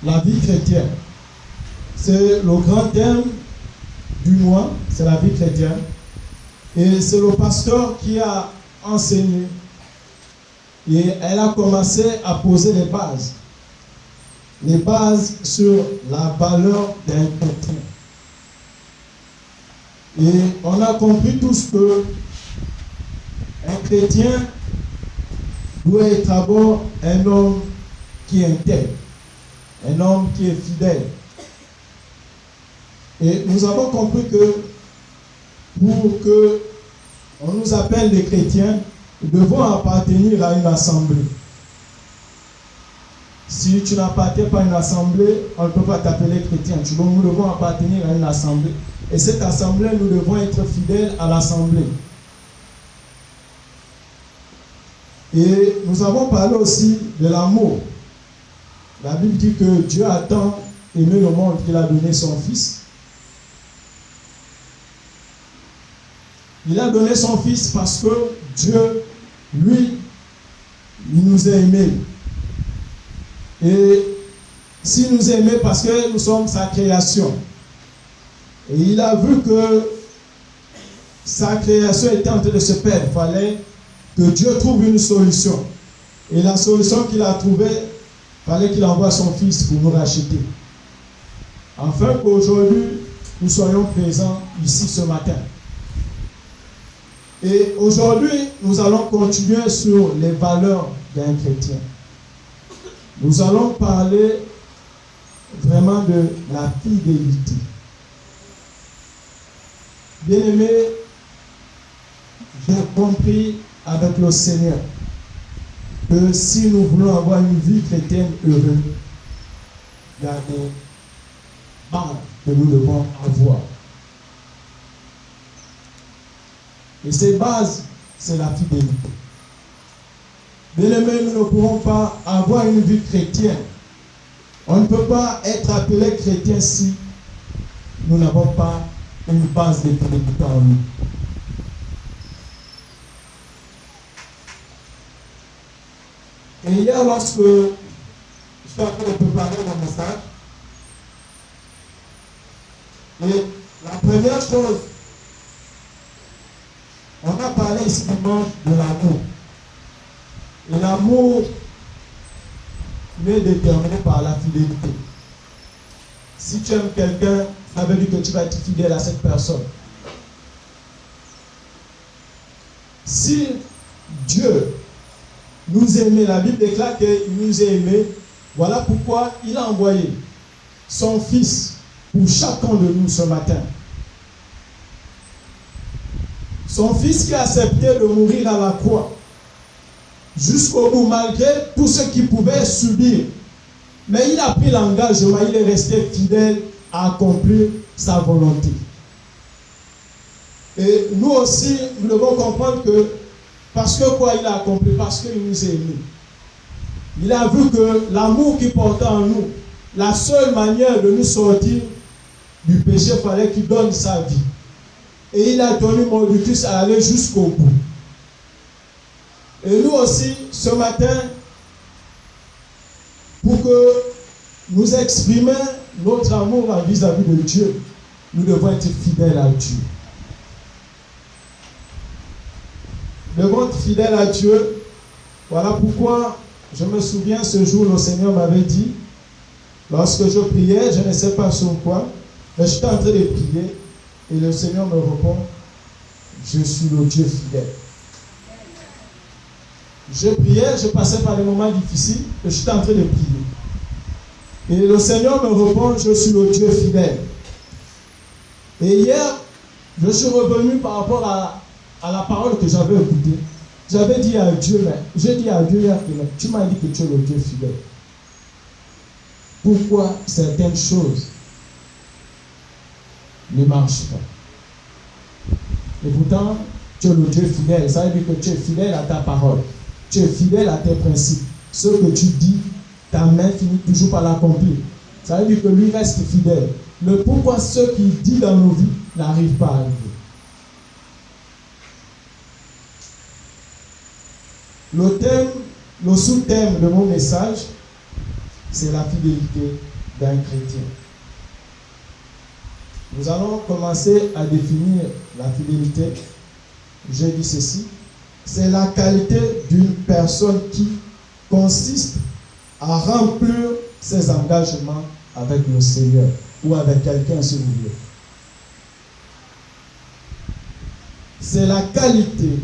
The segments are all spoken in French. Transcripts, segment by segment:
la vie chrétienne. C'est le grand thème du mois, c'est la vie chrétienne. Et c'est le pasteur qui a enseigné. Et elle a commencé à poser les bases. Les bases sur la valeur d'un chrétien. Et on a compris tous que un chrétien doit être d'abord un homme qui est intègre, un homme qui est fidèle. Et nous avons compris que pour que on nous appelle des chrétiens, nous devons appartenir à une assemblée. Si tu n'appartiens pas à une assemblée, on ne peut pas t'appeler chrétien. Nous devons appartenir à une assemblée. Et cette assemblée, nous devons être fidèles à l'assemblée. Et nous avons parlé aussi de l'amour. La Bible dit que Dieu a tant aimé le monde qu'il a donné son Fils. Il a donné son Fils parce que Dieu, lui, il nous a aimés. Et s'il nous a aimés parce que nous sommes sa création. Et il a vu que sa création était en train de se perdre. Il fallait que Dieu trouve une solution. Et la solution qu'il a trouvée, il fallait qu'il envoie son Fils pour nous racheter. Afin qu'aujourd'hui, nous soyons présents ici ce matin. Et aujourd'hui, nous allons continuer sur les valeurs d'un chrétien. Nous allons parler vraiment de la fidélité. Bien-aimé, j'ai compris avec le Seigneur que si nous voulons avoir une vie chrétienne heureuse, il y a des bases que nous devons avoir. Et ces bases, c'est la fidélité. Bien-aimés, nous ne pourrons pas avoir une vie chrétienne. On ne peut pas être appelé chrétien si nous n'avons pas une base de fidélité en nous. Et hier, lorsque je suis en train de préparer mon message, et la première chose, on a parlé ici dimanche de l'amour. Et l'amour est déterminé par la fidélité. Si tu aimes quelqu'un, ça veut dire que tu vas être fidèle à cette personne. Si Dieu nous aimait, la Bible déclare qu'il nous a aimés, voilà pourquoi il a envoyé son Fils pour chacun de nous ce matin. Son Fils qui a accepté de mourir à la croix jusqu'au bout, malgré tout ce qu'il pouvait subir. Mais il a pris l'engagement, il est resté fidèle à accomplir sa volonté. Et nous aussi, nous devons comprendre que parce que quoi il a accompli? Parce qu'il nous a aimés. Il a vu que l'amour qu'il portait en nous, la seule manière de nous sortir du péché, il fallait qu'il donne sa vie. Et il a donné Mordicus à aller jusqu'au bout. Et nous aussi, ce matin, pour que nous exprimions notre amour vis-à-vis de Dieu, nous devons être fidèles à Dieu. Nous devons être fidèles à Dieu. Voilà pourquoi je me souviens ce jour, le Seigneur m'avait dit, lorsque je priais, je ne sais pas sur quoi, mais je suis en train de prier, et le Seigneur me répond, je suis le Dieu fidèle. Je priais, je passais par des moments difficiles, et je suis en train de prier. Et le Seigneur me répond, je suis le Dieu fidèle. Et hier, je suis revenu par rapport à la parole que j'avais écoutée. J'avais dit à Dieu, mais j'ai dit à Dieu hier que tu m'as dit que tu es le Dieu fidèle. Pourquoi certaines choses ne marchent pas? Et pourtant, tu es le Dieu fidèle. Ça veut dire que tu es fidèle à ta parole. Tu es fidèle à tes principes. Ce que tu dis, ta main finit toujours par l'accomplir. Ça veut dire que lui reste fidèle. Mais pourquoi ce qu'il dit dans nos vies n'arrive pas à arriver? Le thème, le sous-thème de mon message, c'est la fidélité d'un chrétien. Nous allons commencer à définir la fidélité. Je dis ceci, c'est la qualité d'une personne qui consiste à remplir ses engagements avec le Seigneur ou avec quelqu'un si vous voulez. C'est la qualité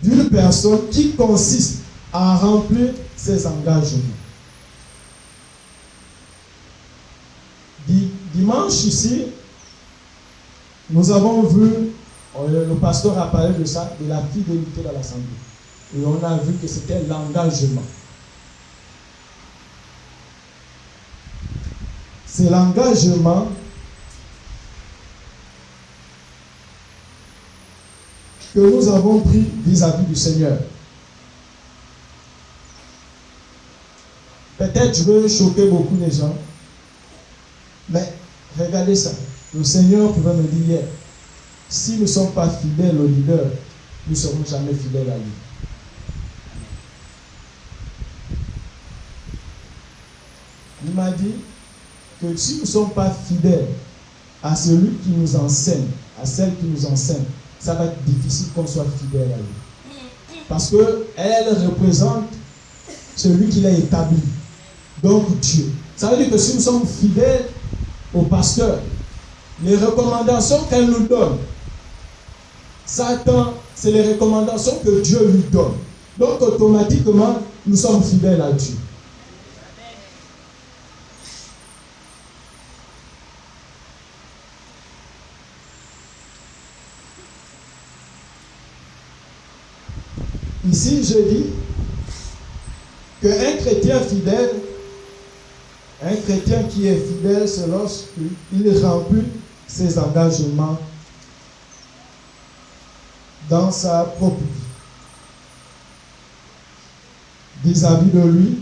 d'une personne qui consiste à remplir ses engagements. Dimanche ici, nous avons vu, le pasteur a parlé de ça, de la fidélité dans l'assemblée. Et on a vu que c'était l'engagement. C'est l'engagement que nous avons pris vis-à-vis du Seigneur. Peut-être je veux choquer beaucoup de gens, mais regardez ça. Le Seigneur pouvait me dire hier, si nous ne sommes pas fidèles au leader, nous ne serons jamais fidèles à lui. Il m'a dit que si nous ne sommes pas fidèles à celui qui nous enseigne, à celle qui nous enseigne, ça va être difficile qu'on soit fidèle à lui. Parce qu'elle représente celui qui l'a établi. Donc Dieu. Ça veut dire que si nous sommes fidèles au pasteur, les recommandations qu'elle nous donne, Satan, c'est les recommandations que Dieu lui donne. Donc automatiquement, nous sommes fidèles à Dieu. Ici, je dis qu'un chrétien fidèle, un chrétien qui est fidèle, c'est lorsqu'il remplit ses engagements dans sa propre vie. Vis-à-vis de lui,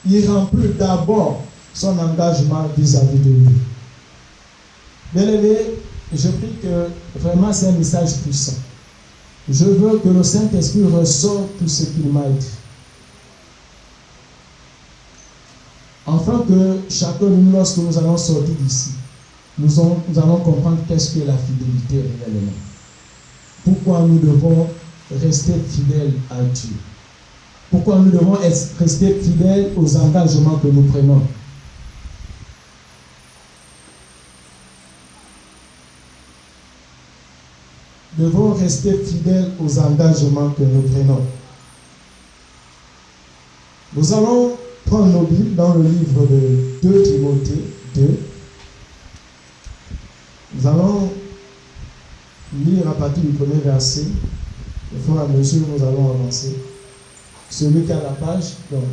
il remplit d'abord son engagement vis-à-vis de lui. Bien aimé, je prie que vraiment c'est un message puissant. Je veux que le Saint-Esprit ressorte tout ce qu'il m'a dit. Afin que chacun de nous, lorsque nous allons sortir d'ici, nous allons comprendre qu'est-ce que la fidélité réellement. Pourquoi nous devons rester fidèles à Dieu. Pourquoi nous devons rester fidèles aux engagements que nous prenons. Nous devons rester fidèles aux engagements que nous prenons. Nous allons prendre nos Bibles dans le livre de 2 Timothée 2. Nous allons lire à partir du premier verset. Au fur et à mesure, nous allons avancer. Celui qui a la page, donc,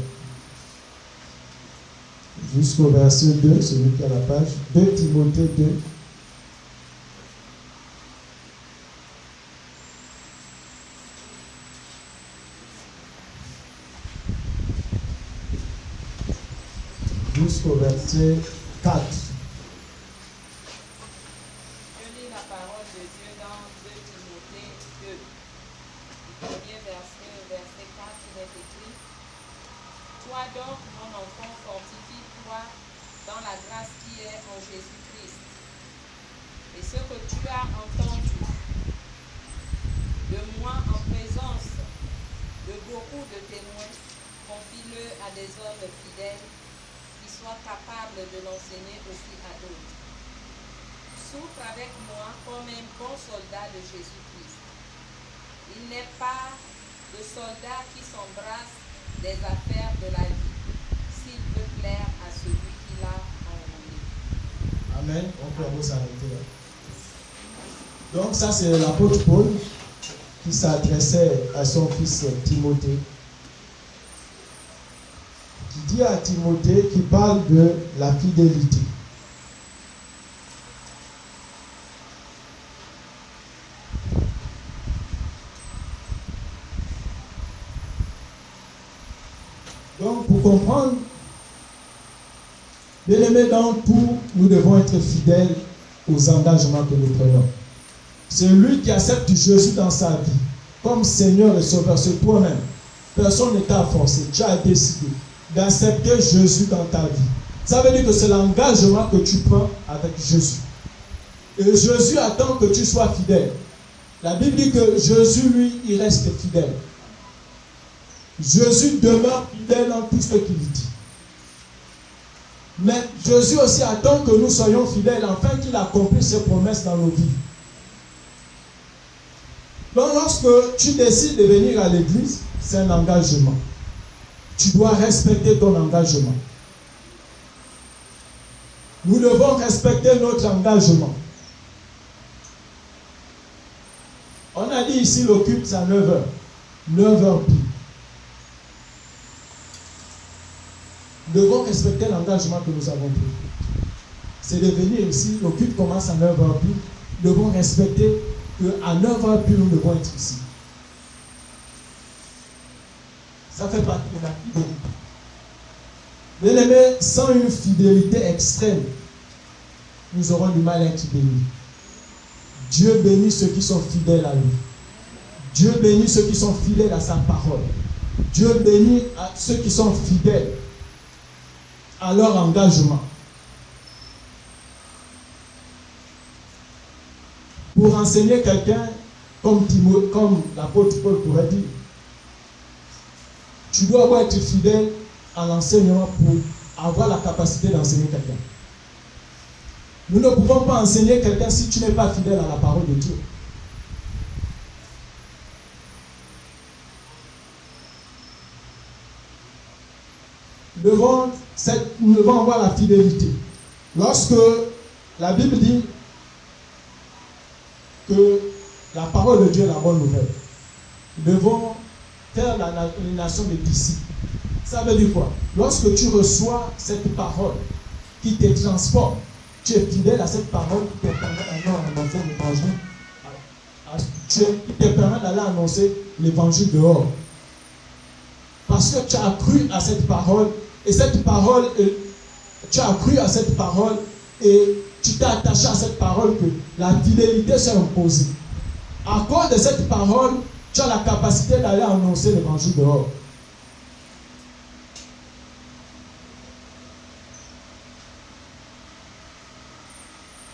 jusqu'au verset 2, celui qui a la page, 2 Timothée 2. Jusqu'au verset 4. Je lis la parole de Dieu dans 2 Timothée 2. Du premier verset au verset 4, il est écrit: Toi donc, mon enfant, fortifie-toi dans la grâce qui est en Jésus-Christ. Et ce que tu as entendu de moi en présence de beaucoup de témoins, confie-le à des hommes fidèles soit capable de l'enseigner aussi à d'autres. Souffre avec moi comme un bon soldat de Jésus-Christ. Il n'est pas de soldat qui s'embrasse des affaires de la vie, s'il veut plaire à celui qui l'a envoyé. Amen. On peut avoir s'arrêter là. Donc ça c'est l'apôtre Paul qui s'adressait à son fils Timothée, qui dit à Timothée, qui parle de la fidélité. Donc, pour comprendre, bien aimé, dans tout, nous devons être fidèles aux engagements que nous prenons. Celui qui accepte Jésus dans sa vie comme Seigneur et Sauveur, c'est toi-même. Personne ne t'a forcé, tu as décidé. d'accepter Jésus dans ta vie. Ça veut dire que c'est l'engagement que tu prends avec Jésus. Et Jésus attend que tu sois fidèle. La Bible dit que Jésus, lui, il reste fidèle. Jésus demeure fidèle dans tout ce qu'il dit. Mais Jésus aussi attend que nous soyons fidèles afin qu'il accomplisse ses promesses dans nos vies. Donc lorsque tu décides de venir à l'église, c'est un engagement. Tu dois respecter ton engagement. Nous devons respecter notre engagement. On a dit ici le culte c'est à 9h. 9h pile. Nous devons respecter l'engagement que nous avons pris. C'est de venir ici, le culte commence à 9h pile. Nous devons respecter qu'à 9h pile, nous devons être ici. Ça fait partie de la fidélité. Bien aimé, sans une fidélité extrême, nous aurons du mal à être bénis. Dieu bénit ceux qui sont fidèles à lui. Dieu bénit ceux qui sont fidèles à sa parole. Dieu bénit ceux qui sont fidèles à leur engagement. Pour enseigner quelqu'un, comme l'apôtre Paul pourrait dire, tu dois avoir être fidèle à l'enseignement pour avoir la capacité d'enseigner quelqu'un. Nous ne pouvons pas enseigner quelqu'un si tu n'es pas fidèle à la parole de Dieu. Nous devons avoir la fidélité. Lorsque la Bible dit que la parole de Dieu est la bonne nouvelle, nous devons faire la nation des disciples. Ça veut dire quoi? Lorsque tu reçois cette parole qui te transforme, tu es fidèle à cette parole qui te permet d'annoncer l'évangile. Qui te permet d'aller annoncer l'évangile dehors. Parce que tu as cru à cette parole, et cette parole, tu as cru à cette parole, et tu t'es attaché à cette parole que la fidélité s'est imposée. À cause de cette parole, tu as la capacité d'aller annoncer l'évangile dehors.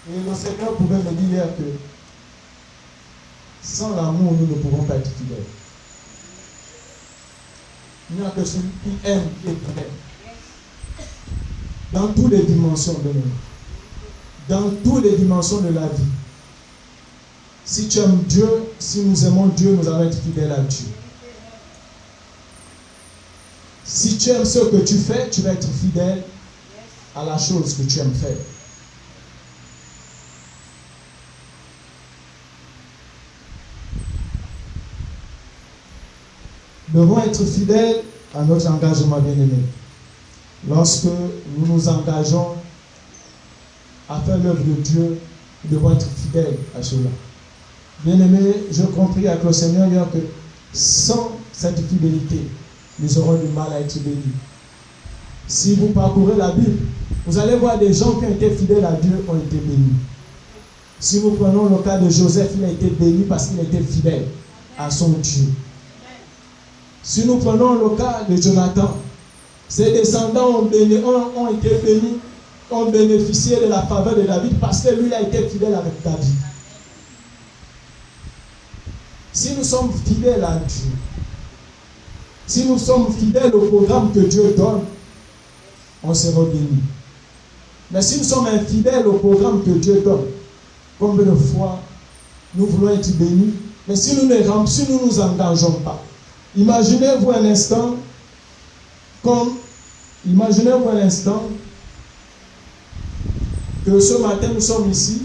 Et le Seigneur pouvait me dire hier que sans l'amour, nous ne pouvons pas être fidèles. Il n'y a que celui qui aime qui est fidèle. Dans toutes les dimensions de nous. Dans toutes les dimensions de la vie. Si tu aimes Dieu, si nous aimons Dieu, nous allons être fidèles à Dieu. Si tu aimes ce que tu fais, tu vas être fidèle à la chose que tu aimes faire. Nous devons être fidèles à notre engagement bien-aimé. Lorsque nous nous engageons à faire l'œuvre de Dieu, nous devons être fidèles à cela. Bien-aimé, je compris avec le Seigneur hier que sans cette fidélité, nous aurons du mal à être bénis. Si vous parcourez la Bible, vous allez voir des gens qui ont été fidèles à Dieu ont été bénis. Si nous prenons le cas de Joseph, il a été béni parce qu'il était fidèle à son Dieu. Si nous prenons le cas de Jonathan, ses descendants ont été bénis, ont bénéficié de la faveur de David parce que lui a été fidèle avec David. Si nous sommes fidèles à Dieu, si nous sommes fidèles au programme que Dieu donne, on sera bénis. Mais si nous sommes infidèles au programme que Dieu donne, combien de fois nous voulons être bénis, mais si nous ne nous engageons pas, imaginez-vous un instant que ce matin nous sommes ici,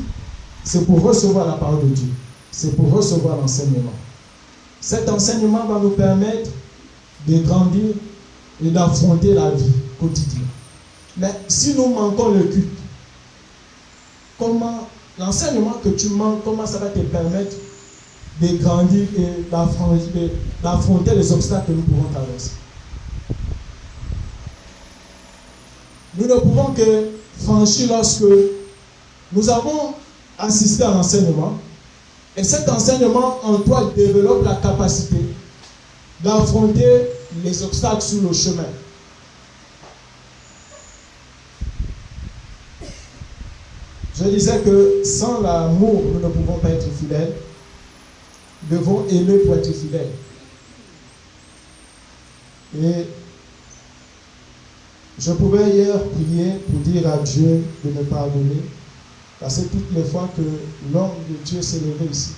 c'est pour recevoir la parole de Dieu, c'est pour recevoir l'enseignement. Cet enseignement va nous permettre de grandir et d'affronter la vie quotidienne. Mais si nous manquons le culte, comment l'enseignement que tu manques, comment ça va te permettre de grandir et d'affronter les obstacles que nous pouvons traverser? Nous ne pouvons que franchir lorsque nous avons assisté à l'enseignement, et cet enseignement en toi développe la capacité d'affronter les obstacles sur le chemin. Je disais que sans l'amour, nous ne pouvons pas être fidèles. Nous devons aimer pour être fidèles. Et je pouvais hier prier pour dire à Dieu de me pardonner. Parce que toutes les fois que l'homme de Dieu s'est levé ici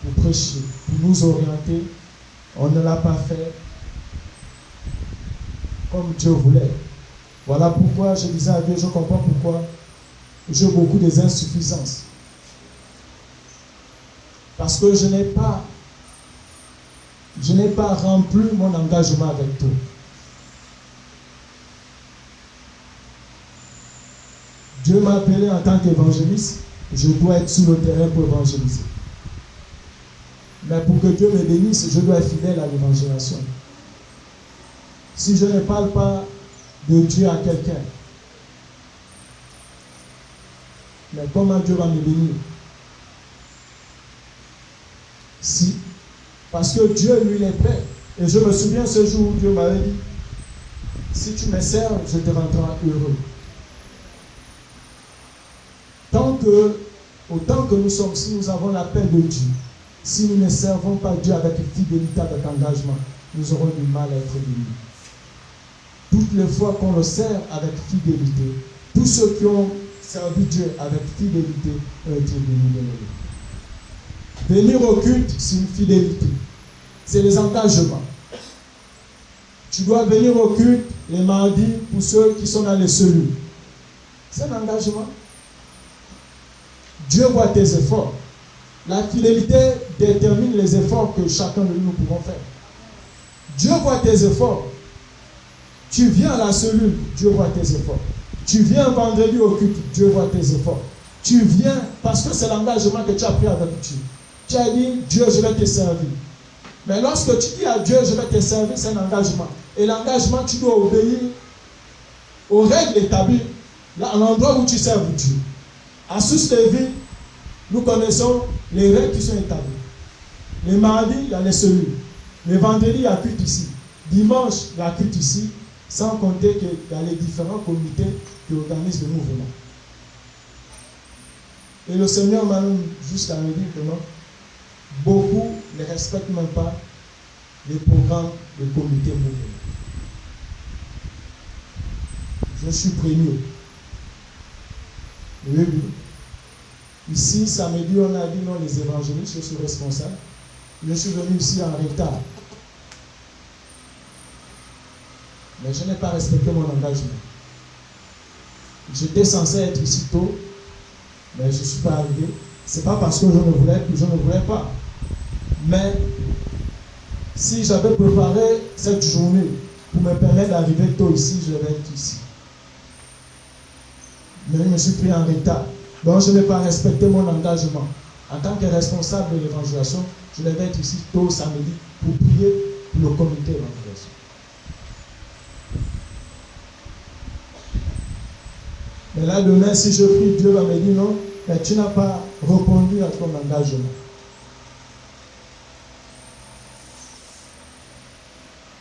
pour prêcher, pour nous orienter, on ne l'a pas fait comme Dieu voulait. Voilà pourquoi je disais à Dieu, je comprends pourquoi j'ai beaucoup des insuffisances. Parce que je n'ai pas rempli mon engagement avec toi. Dieu m'a appelé en tant qu'évangéliste, je dois être sur le terrain pour évangéliser. Mais pour que Dieu me bénisse, je dois être fidèle à l'évangélisation. Si je ne parle pas de Dieu à quelqu'un, mais comment Dieu va me bénir? Si, parce que Dieu, lui, est prêt. Et je me souviens ce jour où Dieu m'avait dit, si tu me sers, je te rendrai heureux. Autant que nous sommes, si nous avons l'appel de Dieu, si nous ne servons pas Dieu avec fidélité, avec engagement, nous aurons du mal à être bénis. Toutes les fois qu'on le sert avec fidélité, tous ceux qui ont servi Dieu avec fidélité ont été bénis. Venir au culte, c'est une fidélité. C'est les engagements. Tu dois venir au culte les mardis pour ceux qui sont dans les cellules. C'est un engagement. Dieu voit tes efforts. La fidélité détermine les efforts que chacun de nous pouvons faire. Dieu voit tes efforts. Tu viens à la cellule, Dieu voit tes efforts. Tu viens vendredi au culte, Dieu voit tes efforts. Tu viens parce que c'est l'engagement que tu as pris avec Dieu. Tu as dit, Dieu, je vais te servir. Mais lorsque tu dis à Dieu, je vais te servir, c'est un engagement. Et l'engagement, tu dois obéir aux règles établies à l'endroit où tu serves Dieu. À Source de Vie, nous connaissons les règles qui sont établies. Les mardis, il y a les cellules. Les vendredis, il y a culte ici. Dimanche, il y a culte ici. Sans compter qu'il y a les différents comités qui organisent le mouvement. Et le Seigneur m'a jusqu'à me dire que non, beaucoup ne respectent même pas les programmes de comité mouvement. Je suis premier. Oui. Ici, samedi, on a dit non, les évangélistes, je suis responsable. Je suis venu ici en retard. Mais je n'ai pas respecté mon engagement. J'étais censé être ici tôt, mais je ne suis pas arrivé. Ce n'est pas parce que je ne voulais pas. Mais si j'avais préparé cette journée pour me permettre d'arriver tôt ici, je vais être ici. Mais je me suis pris en retard. Donc je n'ai pas respecté mon engagement. En tant que responsable de l'évangélisation, je devais être ici tôt samedi pour prier pour le comité d'évangélisation. Mais là, demain, si je prie, Dieu va me dire non, mais tu n'as pas répondu à ton engagement.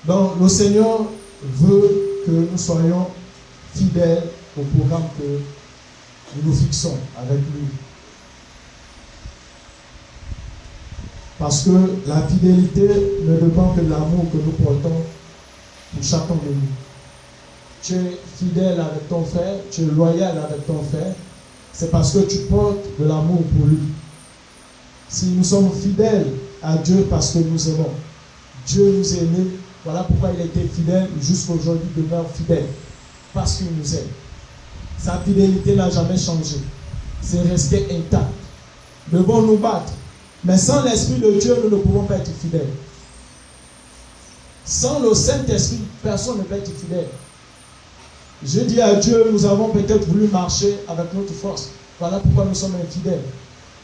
Donc, le Seigneur veut que nous soyons fidèles au programme que nous nous fixons avec lui. Parce que la fidélité ne dépend que de l'amour que nous portons pour chacun de nous. Tu es fidèle avec ton frère, tu es loyal avec ton frère, c'est parce que tu portes de l'amour pour lui. Si nous sommes fidèles à Dieu parce que nous aimons, Dieu nous aime, voilà pourquoi il était fidèle, jusqu'à aujourd'hui demeure fidèle, parce qu'il nous aime. Sa fidélité n'a jamais changé, c'est resté intact. Nous devons nous battre, mais sans l'Esprit de Dieu, nous ne pouvons pas être fidèles. Sans le Saint-Esprit, personne ne peut être fidèle. Je dis à Dieu, nous avons peut-être voulu marcher avec notre force. Voilà pourquoi nous sommes infidèles.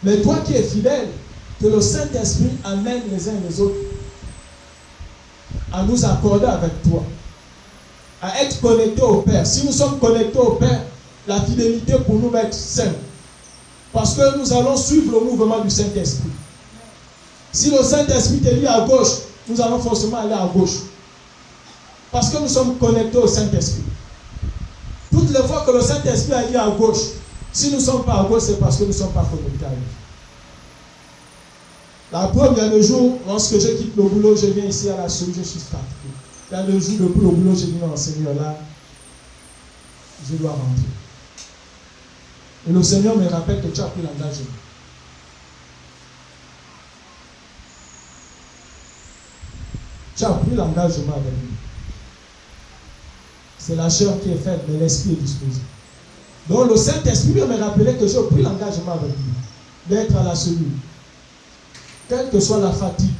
Mais toi qui es fidèle, que le Saint-Esprit amène les uns et les autres à nous accorder avec toi, à être connectés au Père. Si nous sommes connectés au Père, la fidélité pour nous va être simple. Parce que nous allons suivre le mouvement du Saint-Esprit. Si le Saint-Esprit te dit à gauche, nous allons forcément aller à gauche. Parce que nous sommes connectés au Saint-Esprit. Toutes les fois que le Saint-Esprit a dit à gauche, Si nous ne sommes pas à gauche, c'est parce que nous ne sommes pas connectés à lui. La preuve, il y a des jours, lorsque je quitte le boulot, je viens ici à la souris, je suis fatigué. Il y a des jours, depuis le boulot, je dis non, Seigneur, là, je dois rentrer. Et le Seigneur me rappelle que tu as pris l'engagement. Tu as pris l'engagement avec lui. C'est la chair qui est faible, mais l'esprit est disposé. Donc le Saint-Esprit me rappelait que j'ai pris l'engagement avec lui, d'être à la cellule. Quelle que soit la fatigue.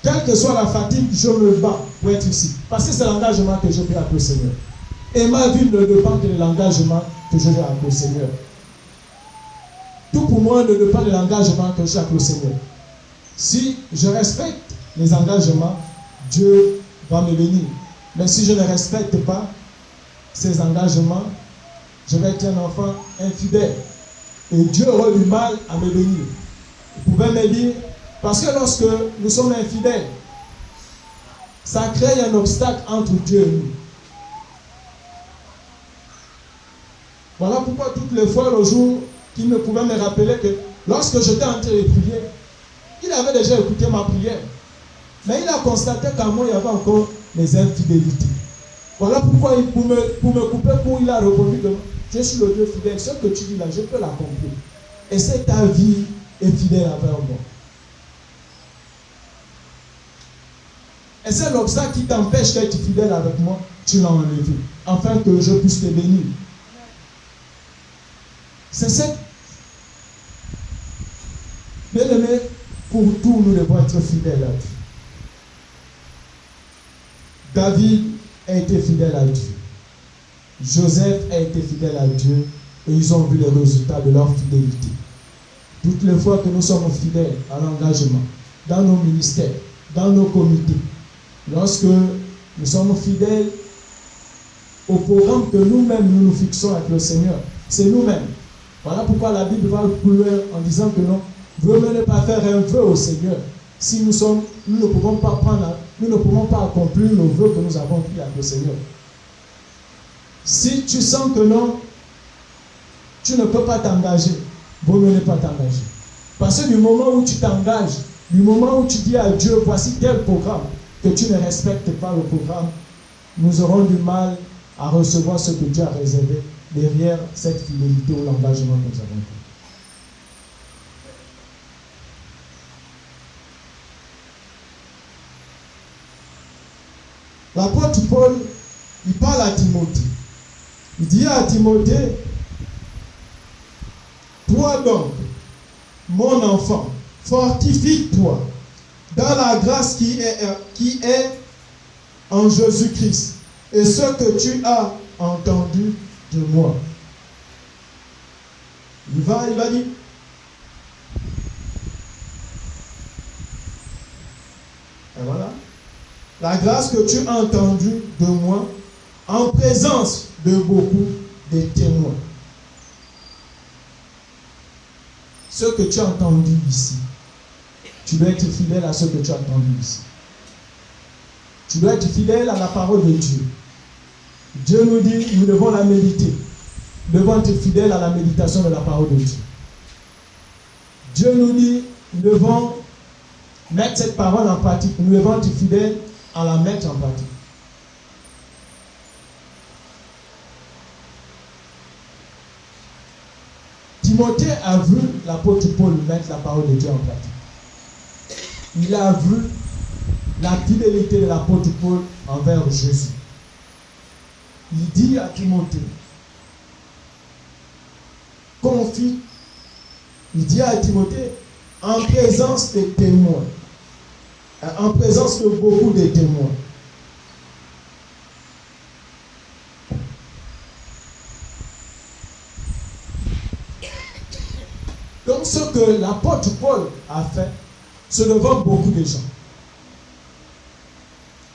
Quelle que soit la fatigue, je me bats pour être ici. Parce que c'est l'engagement que j'ai pris avec le Seigneur. Et ma vie ne dépend que de l'engagement que je fais avec le Seigneur. Tout pour moi ne dépend de l'engagement que j'ai avec le Seigneur. Si je respecte les engagements, Dieu va me bénir. Mais si je ne respecte pas ces engagements, je vais être un enfant infidèle. Et Dieu aura du mal à me bénir. Vous pouvez me dire, parce que lorsque nous sommes infidèles, ça crée un obstacle entre Dieu et nous. Voilà pourquoi toutes les fois, le jour qu'il me pouvait me rappeler que lorsque j'étais en train de prier, il avait déjà écouté ma prière. Mais il a constaté qu'en moi, il y avait encore les infidélités. Voilà pourquoi, pour me couper, il a répondu que je suis le Dieu fidèle. Ce que tu dis là, je peux l'accomplir. Et c'est ta vie est fidèle envers moi. Et c'est l'obstacle qui t'empêche d'être fidèle avec moi, tu l'as enlevé, afin que je puisse te bénir. C'est cette... Bien-aimé, pour tout, nous devons être fidèles à Dieu. David a été fidèle à Dieu. Joseph a été fidèle à Dieu et ils ont vu les résultats de leur fidélité. Toutes les fois que nous sommes fidèles à l'engagement, dans nos ministères, dans nos comités, lorsque nous sommes fidèles au programme que nous-mêmes nous fixons avec le Seigneur, c'est nous-mêmes. Voilà pourquoi la Bible va plus loin en disant que non, venez ne pas faire un vœu au Seigneur. Si nous ne pouvons pas accomplir nos vœux que nous avons pris avec le Seigneur. Si tu sens que non, tu ne peux pas t'engager, vaut mieux ne pas t'engager. Parce que du moment où tu t'engages, du moment où tu dis à Dieu, voici tel programme, que tu ne respectes pas le programme, nous aurons du mal à recevoir ce que Dieu a réservé derrière cette fidélité ou l'engagement que nous avons pris. L'apôtre Paul, il parle à Timothée. Il dit à Timothée, toi donc, mon enfant, fortifie-toi dans la grâce qui est en Jésus-Christ et ce que tu as entendu de moi. Il va dire, et voilà, la grâce que tu as entendue de moi en présence de beaucoup de témoins. Ce que tu as entendu ici, tu dois être fidèle à ce que tu as entendu ici. Tu dois être fidèle à la parole de Dieu. Dieu nous dit, nous devons la méditer. Nous devons être fidèles à la méditation de la parole de Dieu. Dieu nous dit, nous devons mettre cette parole en pratique. Nous devons être fidèles à la mettre en pratique. Timothée a vu l'apôtre Paul mettre la parole de Dieu en pratique. Il a vu la fidélité de l'apôtre Paul envers Jésus. Il dit à Timothée, confie, il dit à Timothée, en présence des témoins, en présence de beaucoup de témoins. Donc ce que l'apôtre Paul a fait, c'est devant beaucoup de gens.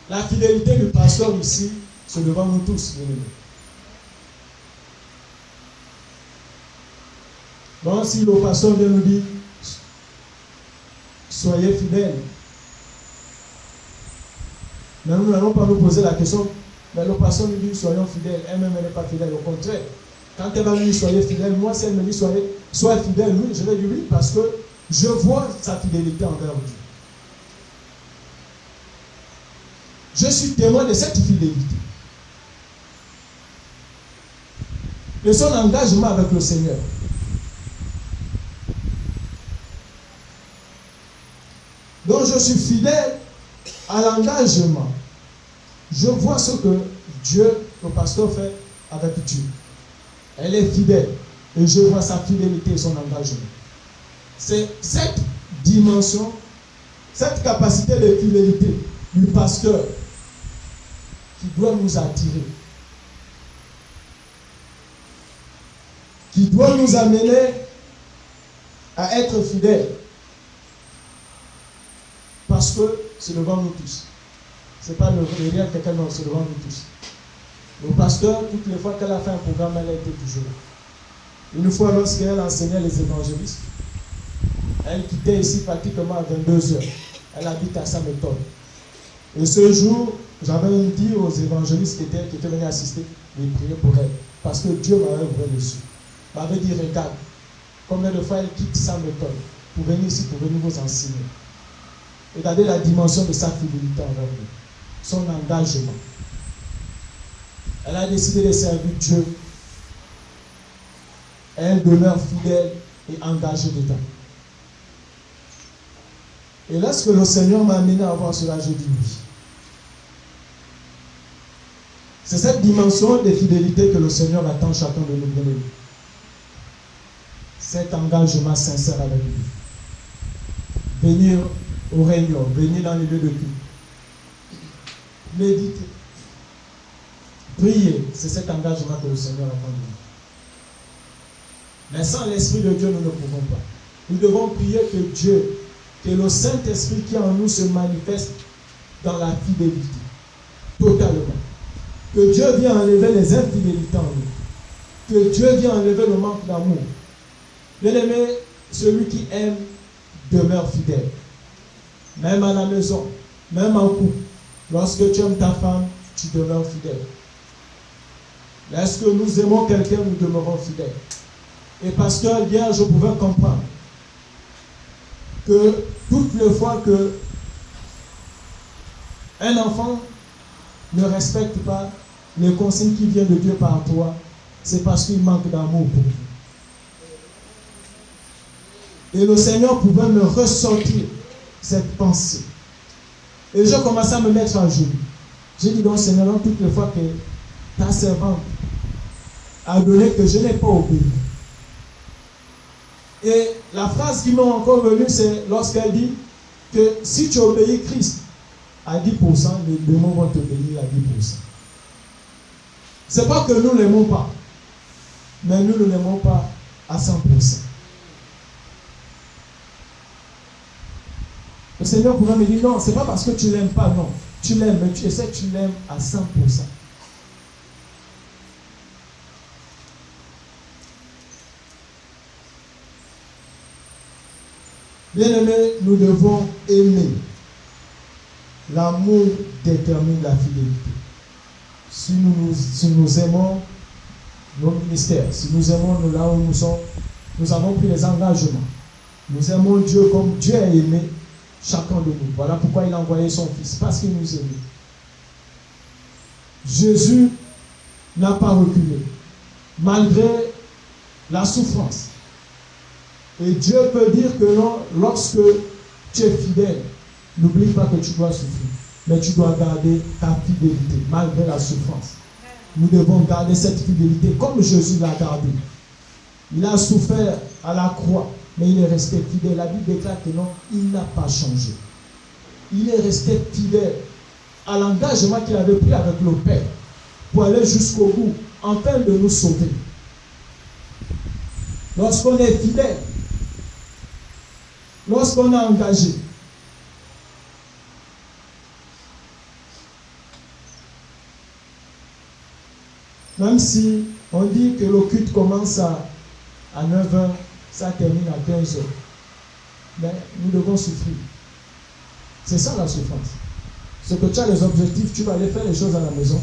La fidélité du pasteur ici, c'est devant nous tous. Donc si le pasteur vient nous dire, soyez fidèles. Mais nous n'allons pas nous poser la question, Mais le pasteur nous dit, soyons fidèles. Elle-même, elle n'est pas fidèle. Au contraire, quand elle va me dire, soyez fidèles, moi, si elle me dit, soyez fidèles, oui, je vais dire oui, parce que je vois sa fidélité envers Dieu. Je suis témoin de cette fidélité. De son engagement avec le Seigneur. Donc je suis fidèle à l'engagement. Je vois ce que Dieu, le pasteur, fait avec Dieu. Elle est fidèle. Et je vois sa fidélité et son engagement. C'est cette dimension, cette capacité de fidélité du pasteur qui doit nous attirer. Qui doit nous amener à être fidèles. Parce que c'est devant nous tous. Ce n'est pas le derrière quelqu'un, non, c'est devant nous tous. Le pasteur, toutes les fois qu'elle a fait un programme, elle a été toujours là. Une fois, lorsqu'elle enseignait les évangélistes, elle quittait ici pratiquement à 22h. Elle habite à sa méthode. Et ce jour, j'avais dit aux évangélistes qui étaient venus assister, de prier pour elle. Parce que Dieu m'avait ouvert les yeux. M'avait dit, regarde, combien de fois elle quitte sa méthode pour venir ici, pour venir vous enseigner. Regardez la dimension de sa fidélité envers nous. Son engagement. Elle a décidé de servir Dieu. Elle demeure fidèle et engagée dedans. Et lorsque le Seigneur m'a amené à voir cela, j'ai dit oui. C'est cette dimension de fidélité que le Seigneur attend chacun de nous bien-aimés. Cet engagement sincère avec lui. Venir aux réunions, venir dans les lieux de culte. Méditer. Prier, c'est cet engagement que le Seigneur attend de nous. Mais sans l'Esprit de Dieu, nous ne pouvons pas. Nous devons prier que Dieu, que le Saint-Esprit qui est en nous se manifeste dans la fidélité. Totalement. Que Dieu vienne enlever les infidélités en nous. Que Dieu vienne enlever le manque d'amour. Bien-aimé, celui qui aime demeure fidèle. Même à la maison, même en couple. Lorsque tu aimes ta femme, tu demeures fidèle. Lorsque nous aimons quelqu'un, nous demeurons fidèles. Et pasteur, hier, je pouvais comprendre que toutes les fois que un enfant ne respecte pas les consignes qui viennent de Dieu par toi, c'est parce qu'il manque d'amour pour vous. Et le Seigneur pouvait me ressortir cette pensée. Et je commençais à me mettre à genoux. J'ai dit donc, Seigneur, toutes les fois que ta servante a donné que je n'ai pas obéi. Et la phrase qui m'a encore venue, c'est lorsqu'elle dit que si tu obéis Christ à 10%, les démons vont t'obéir à 10%. C'est pas que nous ne l'aimons pas, mais nous ne l'aimons pas à 100%. Le Seigneur pouvait me dire non, c'est pas parce que tu l'aimes pas, non. Tu l'aimes, mais tu essaies, tu l'aimes à 100%. Bien-aimés, nous devons aimer. L'amour détermine la fidélité. Si nous aimons nos ministères, si nous aimons là où nous sommes, nous avons pris les engagements. Nous aimons Dieu comme Dieu a aimé chacun de nous. Voilà pourquoi il a envoyé son Fils, parce qu'il nous aimait. Jésus n'a pas reculé, malgré la souffrance. Et Dieu peut dire que non, lorsque tu es fidèle, n'oublie pas que tu dois souffrir, mais tu dois garder ta fidélité, malgré la souffrance. Nous devons garder cette fidélité comme Jésus l'a gardé. Il a souffert à la croix, mais il est resté fidèle. La Bible déclare que non, il n'a pas changé. Il est resté fidèle à l'engagement qu'il avait pris avec le Père pour aller jusqu'au bout, afin de nous sauver. Lorsqu'on est fidèle, lorsqu'on est engagé, même si on dit que le culte commence à 9h, ça termine à 15h. Mais nous devons souffrir. C'est ça la souffrance. C'est que tu as les objectifs, tu vas aller faire les choses à la maison.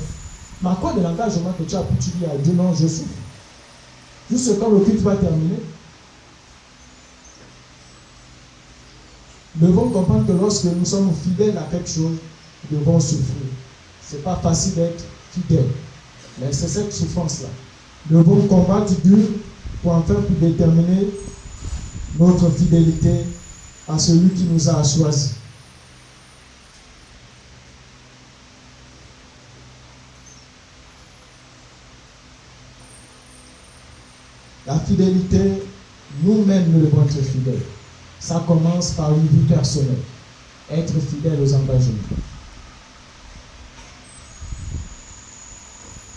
Mais à quoi de l'engagement que tu as pu tu dis à Dieu, non, je souffre. Juste quand le culte va terminer, nous devons comprendre que lorsque nous sommes fidèles à quelque chose, nous devons souffrir. Ce n'est pas facile d'être fidèle, mais c'est cette souffrance-là. Nous devons combattre dur pour enfin pour déterminer notre fidélité à celui qui nous a choisis. La fidélité, nous-mêmes, nous devons être fidèles. Ça commence par une vie personnelle. Être fidèle aux engagements.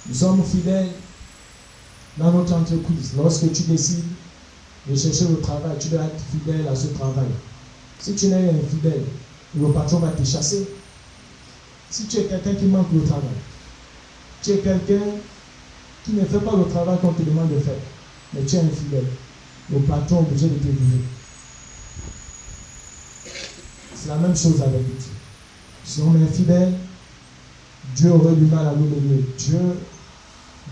Nous sommes fidèles dans notre entreprise. Lorsque tu décides de chercher le travail, tu dois être fidèle à ce travail. Si tu n'es infidèle, le patron va te chasser. Si tu es quelqu'un qui manque le travail, tu es quelqu'un qui ne fait pas le travail qu'on te demande de faire, mais tu es infidèle, le patron est obligé de te virer. C'est la même chose avec Dieu. Si on est infidèle, Dieu aurait du mal à nous mener.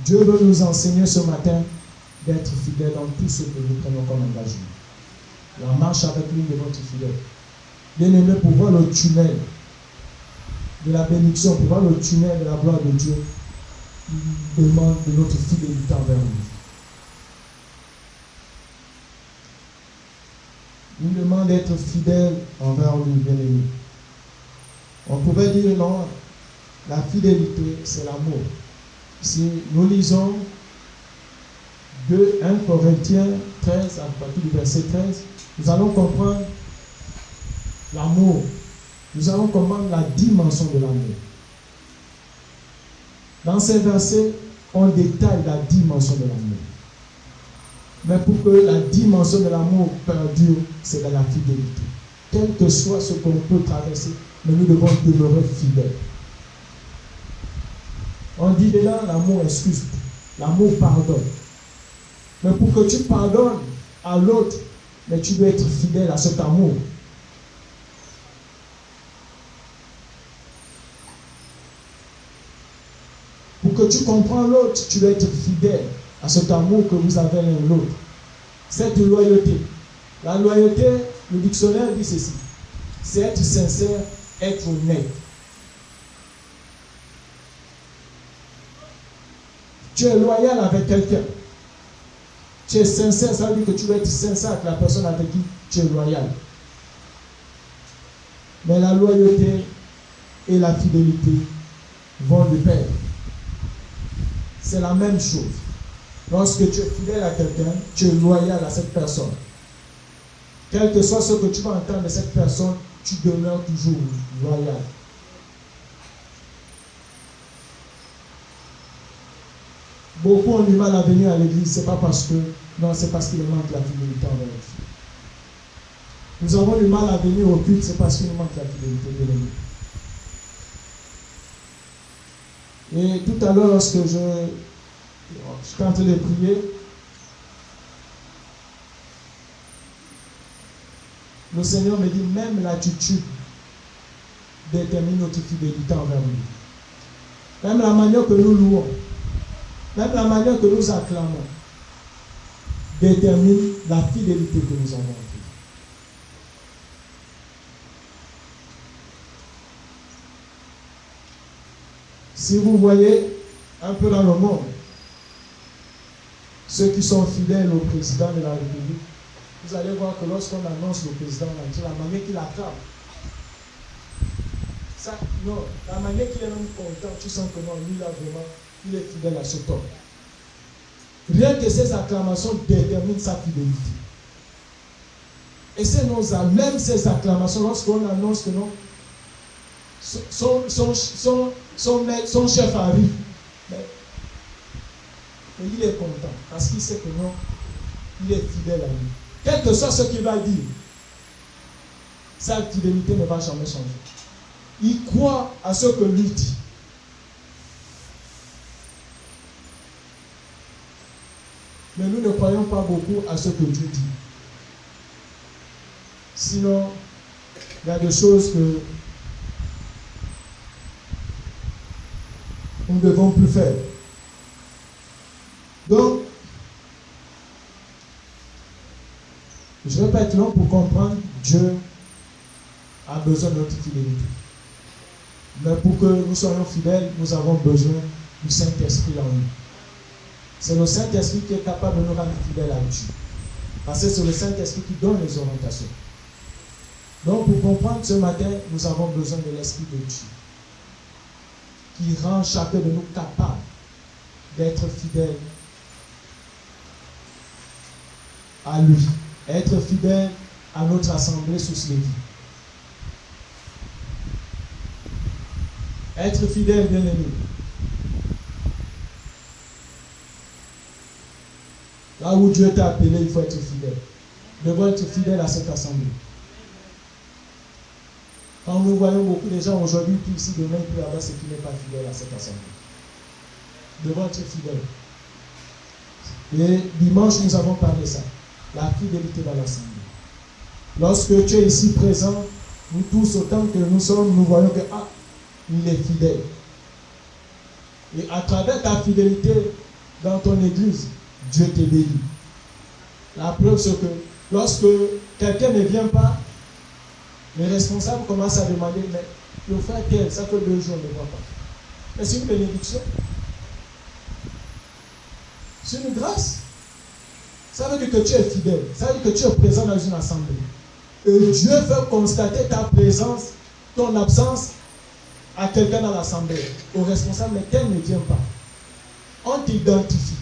Dieu veut nous enseigner ce matin d'être fidèle dans tout ce que nous prenons comme engagement. La marche avec lui devant être fidèle. Bien aimé, pour voir le tunnel de la bénédiction, pour voir le tunnel de la gloire de Dieu, il demande de notre fidélité envers lui. Il demande d'être fidèle envers lui, bien aimé. On pourrait dire non, la fidélité, c'est l'amour. Si nous lisons 1 Corinthiens 13, à partir du verset 13, nous allons comprendre l'amour. Nous allons comprendre la dimension de l'amour. Dans ces versets, on détaille la dimension de l'amour. Mais pour que la dimension de l'amour perdure, c'est dans la fidélité. Quel que soit ce qu'on peut traverser, mais nous devons demeurer fidèles. On dit de là, l'amour excuse, l'amour pardonne. Mais pour que tu pardonnes à l'autre, mais tu dois être fidèle à cet amour. Pour que tu comprennes l'autre, tu dois être fidèle à cet amour que vous avez l'un et l'autre. Cette loyauté. La loyauté, le dictionnaire dit ceci. C'est être sincère, être honnête. Tu es loyal avec quelqu'un. Tu es sincère, ça veut dire que tu dois être sincère avec la personne avec qui tu es loyal. Mais la loyauté et la fidélité vont de pair. C'est la même chose. Lorsque tu es fidèle à quelqu'un, tu es loyal à cette personne. Quel que soit ce que tu vas entendre de cette personne, tu demeures toujours loyal. Beaucoup ont du mal à venir à l'église, c'est pas parce que, non, c'est parce qu'il manque la fidélité envers Dieu. Nous avons du mal à venir au culte, c'est parce qu'il nous manque la fidélité de l'Église. Et tout à l'heure, lorsque j'étais en train de prier, le Seigneur me dit, même l'attitude détermine notre fidélité envers lui. Même la manière que nous louons, même la manière que nous acclamons, détermine la fidélité que nous avons en Dieu. Si vous voyez un peu dans le monde, ceux qui sont fidèles au président de la République, vous allez voir que lorsqu'on annonce le président, la manière qu'il acclame, ça, non, la manière qu'il est même content, tu sens que non, lui là vraiment, il est fidèle à ce homme. Rien que ces acclamations déterminent sa fidélité. Et c'est même ces acclamations, lorsqu'on annonce que non, son chef arrive, mais il est content parce qu'il sait que non, il est fidèle à lui. Quel que soit ce qu'il va dire, sa fidélité ne va jamais changer. Il croit à ce que lui dit. Mais nous ne croyons pas beaucoup à ce que Dieu dit. Sinon, il y a des choses que nous ne devons plus faire. Donc, je ne vais pas être long pour comprendre, Dieu a besoin de notre fidélité. Mais pour que nous soyons fidèles, nous avons besoin du Saint-Esprit en nous. C'est le Saint-Esprit qui est capable de nous rendre fidèles à Dieu. Parce que c'est le Saint-Esprit qui donne les orientations. Donc, pour comprendre ce matin, nous avons besoin de l'Esprit de Dieu, qui rend chacun de nous capable d'être fidèle à lui, être fidèle à notre assemblée sous Lévi. Être fidèle, bien aimé. Là où Dieu t'a appelé, il faut être fidèle. Nous devons être fidèles à cette assemblée. Quand nous voyons beaucoup de gens aujourd'hui, puis ici, demain, puis là-bas, c'est qui n'est pas fidèle à cette assemblée. Nous devons être fidèles. Et dimanche, nous avons parlé de ça. La fidélité dans l'assemblée. Lorsque tu es ici présent, nous tous, autant que nous sommes, nous voyons que, il est fidèle. Et à travers ta fidélité dans ton église, Dieu te bénit. La preuve, c'est que lorsque quelqu'un ne vient pas, les responsables commencent à demander, mais le frère tel, ça fait 2 jours, ne voit pas. Mais c'est une bénédiction. C'est une grâce. Ça veut dire que tu es fidèle. Ça veut dire que tu es présent dans une assemblée. Et Dieu veut constater ta présence, ton absence à quelqu'un dans l'assemblée. Au responsable, mais tel ne vient pas. On t'identifie.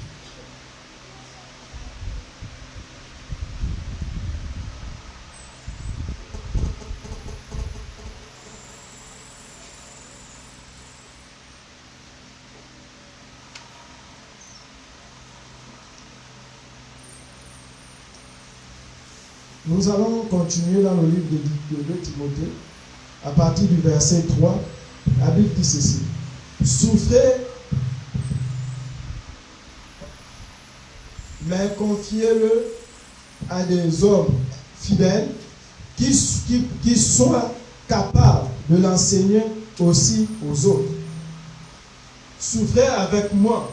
Nous allons continuer dans le livre de 2 Timothée, à partir du verset 3. La Bible dit ceci: souffrez, mais confiez-le à des hommes fidèles qui soient capables de l'enseigner aussi aux autres. Souffrez avec moi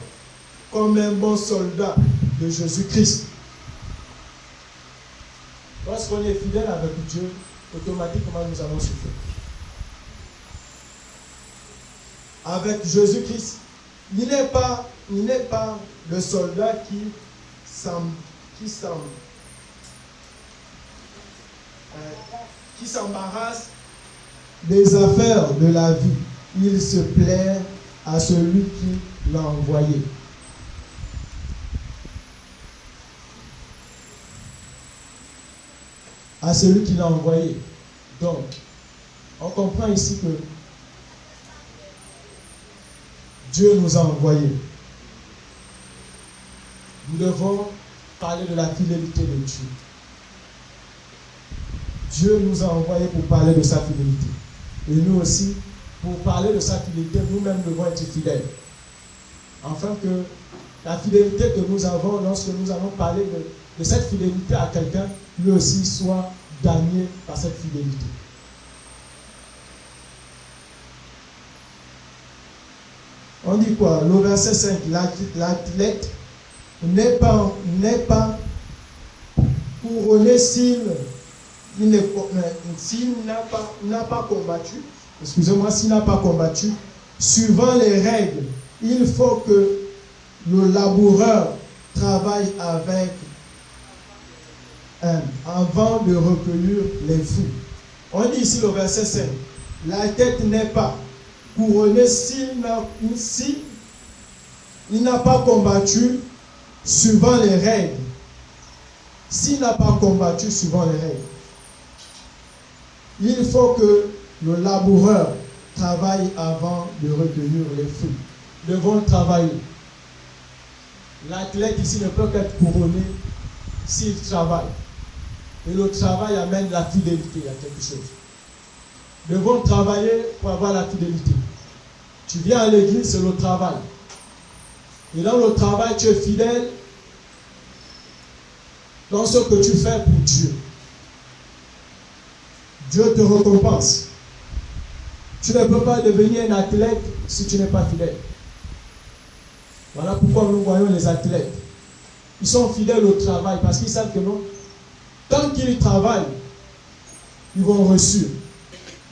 comme un bon soldat de Jésus-Christ. Lorsqu'on est fidèle avec Dieu, automatiquement nous allons souffrir. Avec Jésus-Christ, il n'est pas le soldat qui s'embarrasse des affaires de la vie. Il se plaît à celui qui l'a envoyé. À celui qui l'a envoyé. Donc, on comprend ici que Dieu nous a envoyés. Nous devons parler de la fidélité de Dieu. Dieu nous a envoyés pour parler de sa fidélité. Et nous aussi, pour parler de sa fidélité, nous-mêmes devons être fidèles. Afin que la fidélité que nous avons, lorsque nous allons parler de cette fidélité à quelqu'un, lui aussi soit gagné par cette fidélité. On dit quoi? Le verset 5, l'athlète n'est pas couronné s'il n'a pas combattu. Excusez-moi, s'il n'a pas combattu. Suivant les règles, il faut que le laboureur travaille avec avant de recueillir les fruits. On dit ici le verset 5, la tête n'est pas couronné s'il n'a pas combattu suivant les règles. S'il n'a pas combattu suivant les règles, il faut que le laboureur travaille avant de recueillir les fruits. Nous devons travailler. L'athlète ici ne peut qu'être couronné s'il travaille. Et le travail amène la fidélité à quelque chose. Nous devons travailler pour avoir la fidélité. Tu viens à l'église, c'est le travail. Et dans le travail, tu es fidèle dans ce que tu fais pour Dieu. Dieu te récompense. Tu ne peux pas devenir un athlète si tu n'es pas fidèle. Voilà pourquoi nous voyons les athlètes. Ils sont fidèles au travail parce qu'ils savent que non, tant qu'ils travaillent, ils vont reçu.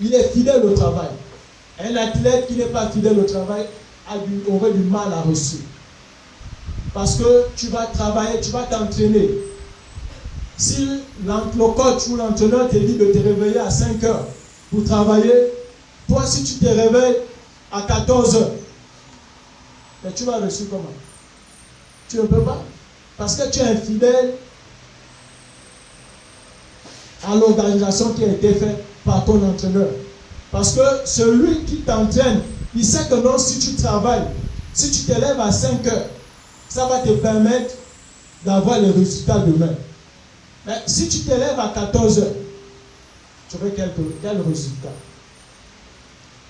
Il est fidèle au travail. Un athlète qui n'est pas fidèle au travail aurait du mal à reçu. Parce que tu vas travailler, tu vas t'entraîner. Si le coach ou l'entraîneur te dit de te réveiller à 5 heures pour travailler, toi si tu te réveilles à 14 heures, mais tu vas reçu comment? Tu ne peux pas. Parce que tu es infidèle à l'organisation qui a été faite par ton entraîneur. Parce que celui qui t'entraîne, il sait que non, si tu travailles, si tu te lèves à 5 heures, ça va te permettre d'avoir les résultats demain. Mais si tu te lèves à 14 heures, tu aurais quel résultat?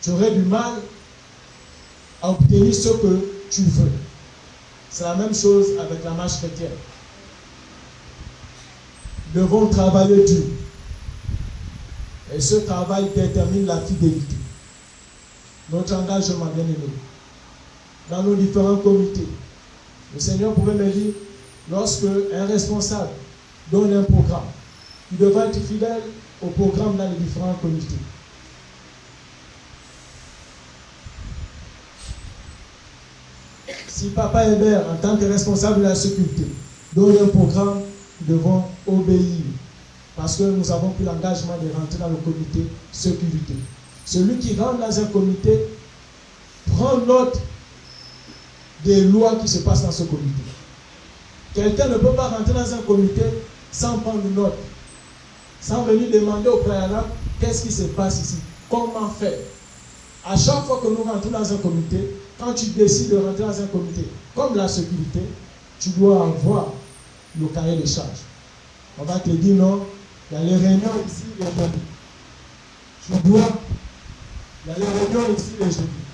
Tu aurais du mal à obtenir ce que tu veux. C'est la même chose avec la marche chrétienne. Nous devons travailler dur. Et ce travail détermine la fidélité. Notre engagement, bien aimé. Dans nos différents comités. Le Seigneur pouvait me dire, lorsque un responsable donne un programme, il devra être fidèle au programme dans les différents comités. Si Papa Hébert, en tant que responsable de la sécurité, donne un programme, nous devons obéir. Parce que nous avons pris l'engagement de rentrer dans le comité sécurité. Celui qui rentre dans un comité prend note des lois qui se passent dans ce comité. Quelqu'un ne peut pas rentrer dans un comité sans prendre note, sans venir demander au préalable qu'est-ce qui se passe ici, comment faire. À chaque fois que nous rentrons dans un comité, quand tu décides de rentrer dans un comité, comme la sécurité, tu dois avoir le cahier de charge. On va te dire non, il y a les réunions ici les jeudis. Tu dois, il y a les réunions ici les jeudis.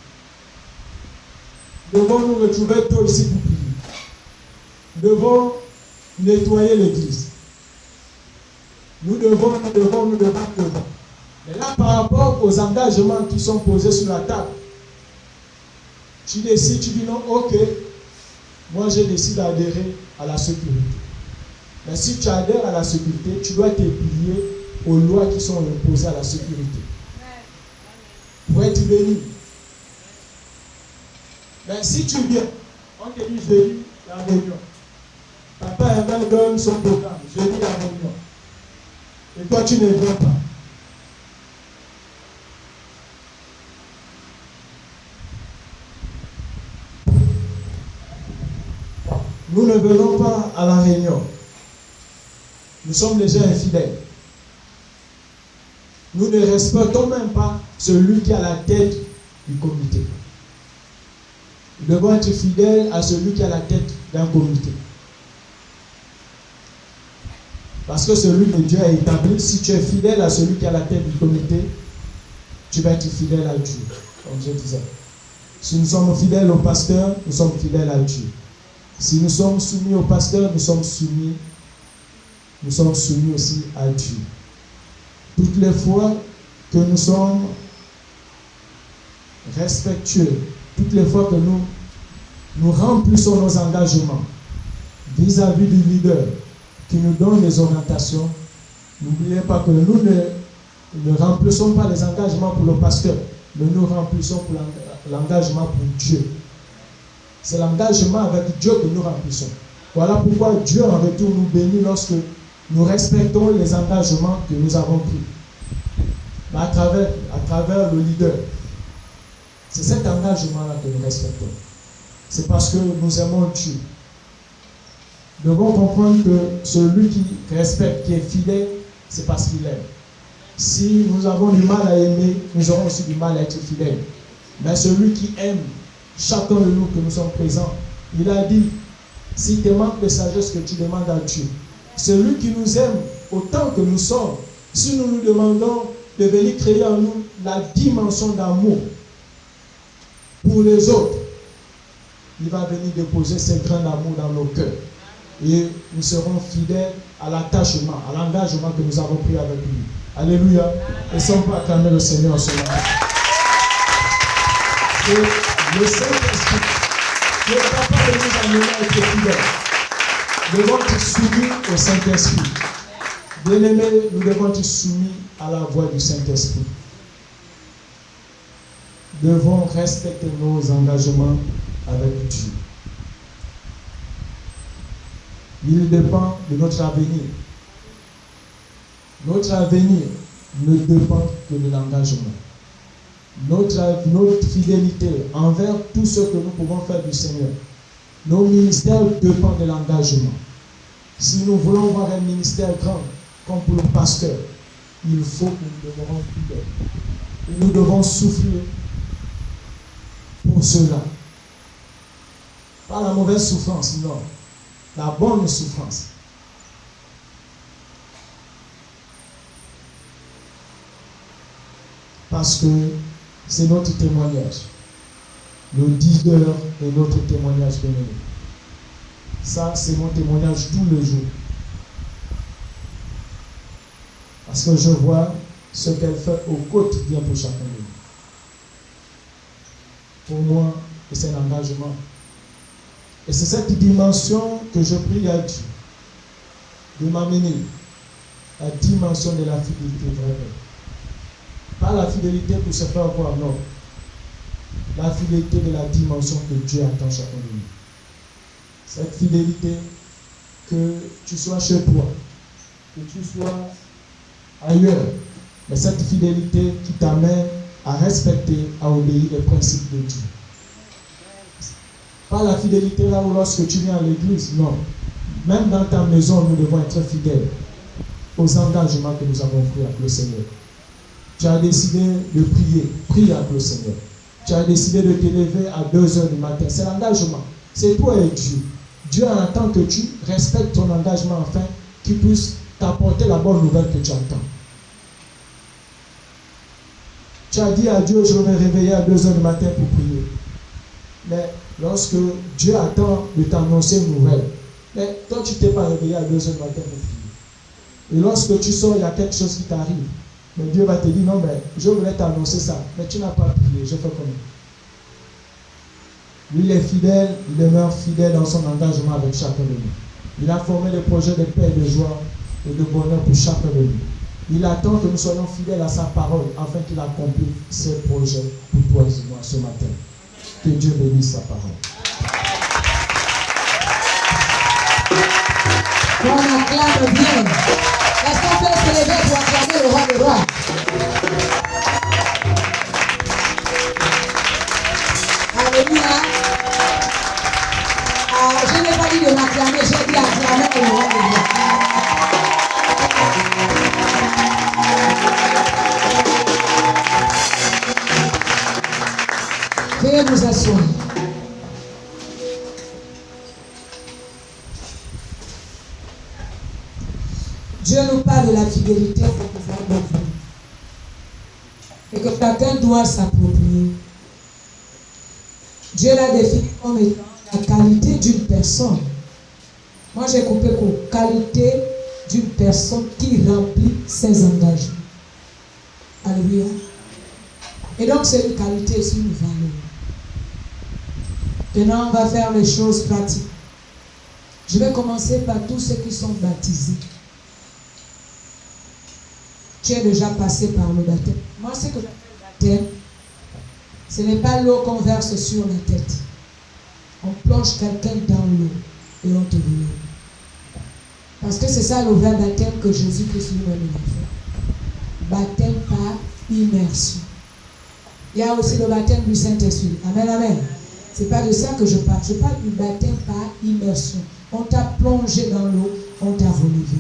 Nous devons nous retrouver tôt ici pour prier. Nous devons nettoyer l'église. Nous devons. Mais là, par rapport aux engagements qui sont posés sur la table, tu décides, tu dis non, ok, moi je décide d'adhérer à la sécurité. Mais si tu adhères à la sécurité, tu dois te plier aux lois qui sont imposées à la sécurité. Pour être béni. Mais si tu viens, on te dit jeudi, la réunion. Papa Hervé donne son programme, jeudi, la réunion. Et toi, tu ne viens pas. Nous ne venons pas à la réunion. Nous sommes déjà infidèles. Nous ne respectons même pas celui qui est à la tête du comité. Nous devons être fidèles à celui qui est à la tête d'un comité. Parce que celui que Dieu a établi, si tu es fidèle à celui qui est à la tête du comité, tu vas être fidèle à Dieu, comme je disais. Si nous sommes fidèles au pasteur, nous sommes fidèles à Dieu. Si nous sommes soumis au pasteur, nous sommes soumis aussi à Dieu. Toutes les fois que nous sommes respectueux, toutes les fois que nous remplissons nos engagements vis-à-vis du leader qui nous donne des orientations, n'oubliez pas que nous ne remplissons pas les engagements pour le pasteur, mais nous remplissons pour l'engagement pour Dieu. C'est l'engagement avec Dieu que nous remplissons. Voilà pourquoi Dieu en retour nous bénit lorsque nous respectons les engagements que nous avons pris. Mais à travers le leader. C'est cet engagement-là que nous respectons. C'est parce que nous aimons Dieu. Nous devons comprendre que celui qui respecte, qui est fidèle, c'est parce qu'il aime. Si nous avons du mal à aimer, nous aurons aussi du mal à être fidèles. Mais celui qui aime, chacun de nous que nous sommes présents, il a dit, s'il te manque de sagesse que tu demandes à Dieu, celui qui nous aime autant que nous sommes, si nous nous demandons de venir créer en nous la dimension d'amour pour les autres, il va venir déposer ses grains d'amour dans nos cœurs. Et nous serons fidèles à l'attachement, à l'engagement que nous avons pris avec lui. Alléluia. Et si on peut acclamer le Seigneur en ce moment. Et le Saint-Esprit Tu es capable de nous amener à être fidèles. Nous devons être soumis au Saint-Esprit. Bien-aimés, nous devons être soumis à la voix du Saint-Esprit. Nous devons respecter nos engagements avec Dieu. Il dépend de notre avenir. Notre avenir ne dépend que de l'engagement. Notre fidélité envers tout ce que nous pouvons faire du Seigneur. Nos ministères dépendent de l'engagement. Si nous voulons voir un ministère grand, comme pour le pasteur, il faut que nous demeurons fidèles. Et nous devons souffrir pour cela. Pas la mauvaise souffrance, non. La bonne souffrance. Parce que c'est notre témoignage. Le 10 heures est notre témoignage béni. Ça, c'est mon témoignage tous les jours. Parce que je vois ce qu'elle fait au quotidien pour chacun de nous. Pour moi, c'est un engagement. Et c'est cette dimension que je prie à Dieu de m'amener, la dimension de la fidélité vraie. Pas la fidélité pour se faire voir, non. La fidélité de la dimension que Dieu attend chacun de nous. Cette fidélité, que tu sois chez toi, que tu sois ailleurs, mais cette fidélité qui t'amène à respecter, à obéir les principes de Dieu. Pas la fidélité là où lorsque tu viens à l'église, non. Même dans ta maison, nous devons être fidèles aux engagements que nous avons pris avec le Seigneur. Tu as décidé de prier, prie avec le Seigneur. Tu as décidé de t'élever à 2 heures du matin. C'est l'engagement. C'est toi et Dieu. Dieu attend que tu respectes ton engagement afin qu'il puisse t'apporter la bonne nouvelle que tu attends. Tu as dit à Dieu, je vais me réveiller à 2 heures du matin pour prier. Mais lorsque Dieu attend de t'annoncer une nouvelle, mais toi tu ne t'es pas réveillé à 2 heures du matin pour prier. Et lorsque tu sors, il y a quelque chose qui t'arrive. Mais Dieu va te dire, non, mais je voulais t'annoncer ça. Mais tu n'as pas prié, je fais comment? Lui, il est fidèle, il demeure fidèle dans son engagement avec chacun de nous. Il a formé des projets de paix, de joie et de bonheur pour chacun de nous. Il attend que nous soyons fidèles à sa parole afin qu'il accomplisse ses projets pour toi et moi ce matin. Que Dieu bénisse sa parole. On acclame bien. Est-ce qu'on peut se lever pour acclamer le roi des rois? Alléluia. Je n'ai pas dit de m'acclamer, j'ai dit acclamer le roi des rois. Veuillez vous asseoir. Dieu nous parle de la fidélité pour pouvoir l'ouvrir. Et que chacun doit s'approprier. Dieu l'a défini comme étant la qualité d'une personne. Moi j'ai coupé comme qualité d'une personne qui remplit ses engagements. Alléluia. Et donc c'est une qualité et c'est une valeur. Maintenant on va faire les choses pratiques. Je vais commencer par tous ceux qui sont baptisés. Tu es déjà passé par le baptême. Moi, ce que j'appelle baptême, ce n'est pas l'eau qu'on verse sur la tête. On plonge quelqu'un dans l'eau et on te relève. Parce que c'est ça le vrai baptême que Jésus-Christ lui-même a fait. Baptême par immersion. Il y a aussi le baptême du Saint-Esprit. Amen, amen. Ce n'est pas de ça que je parle. Je parle du baptême par immersion. On t'a plongé dans l'eau, on t'a relevé.